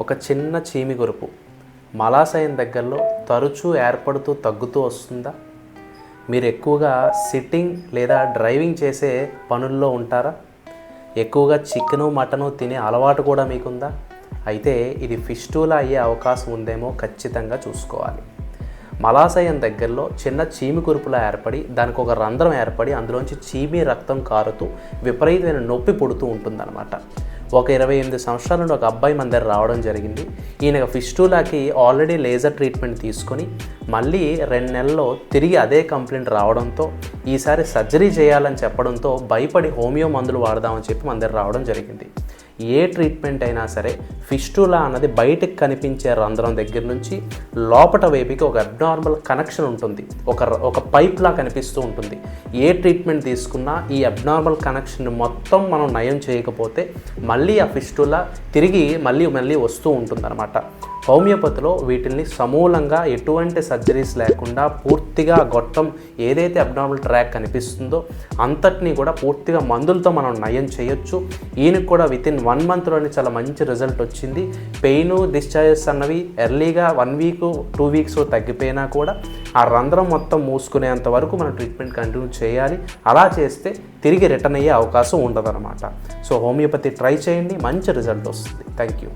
ఒక చిన్న చీమి గురుపు మలాశయం దగ్గరలో తరచూ ఏర్పడుతూ తగ్గుతూ వస్తుందా? మీరు ఎక్కువగా సిట్టింగ్ లేదా డ్రైవింగ్ చేసే పనుల్లో ఉంటారా? ఎక్కువగా చికెను మటను తినే అలవాటు కూడా మీకుందా? అయితే ఇది ఫిస్టూలా అయ్యే అవకాశం ఉందేమో ఖచ్చితంగా చూసుకోవాలి. మలాశయం దగ్గరలో చిన్న చీమి కురుపులా ఏర్పడి దానికి ఒక రంధ్రం ఏర్పడి అందులోంచి చీమి రక్తం కారుతూ విపరీతమైన నొప్పి పుడుతూ ఉంటుందన్నమాట. ఒక 28 సంవత్సరాల నుండి ఒక అబ్బాయి మన దగ్గర రావడం జరిగింది. ఈయన ఫిస్టూలాకి ఆల్రెడీ లేజర్ ట్రీట్మెంట్ తీసుకొని మళ్ళీ 2 నెలల్లో తిరిగి అదే కంప్లైంట్ రావడంతో ఈసారి సర్జరీ చేయాలని చెప్పడంతో భయపడి హోమియో మందులు వాడదామని చెప్పి మన దగ్గర రావడం జరిగింది. ఏ ట్రీట్మెంట్ అయినా సరే ఫిస్టూలా అన్నది బయటకు కనిపించే రంధ్రం దగ్గర నుంచి లోపట వైపుకి ఒక అబ్నార్మల్ కనెక్షన్ ఉంటుంది, ఒక పైప్లా కనిపిస్తూ ఉంటుంది. ఏ ట్రీట్మెంట్ తీసుకున్నా ఈ అబ్నార్మల్ కనెక్షన్ మొత్తం మనం నయం చేయకపోతే మళ్ళీ ఆ ఫిస్టూలా తిరిగి మళ్ళీ వస్తూ ఉంటుందన్నమాట. హోమియోపతిలో వీటిని సమూలంగా ఎటువంటి సర్జరీస్ లేకుండా పూర్తిగా గొట్టం ఏదైతే అబ్నార్మల్ ట్రాక్ కనిపిస్తుందో అంతటినీ కూడా పూర్తిగా మందులతో మనం నయం చేయొచ్చు. ఈయనకు కూడా వితిన్ 1 మంత్లోనే చాలా మంచి రిజల్ట్ వచ్చింది. పెయిన్ డిశ్చార్జెస్ అన్నవి ఎర్లీగా 1 వీక్ 2 వీక్స్ తగ్గిపోయినా కూడా ఆ రంధ్రం మొత్తం మూసుకునేంత వరకు మనం ట్రీట్మెంట్ కంటిన్యూ చేయాలి. అలా చేస్తే తిరిగి రిటర్న్ అయ్యే అవకాశం ఉండదన్నమాట. సో హోమియోపతి ట్రై చేయండి, మంచి రిజల్ట్ వస్తుంది. Thank you.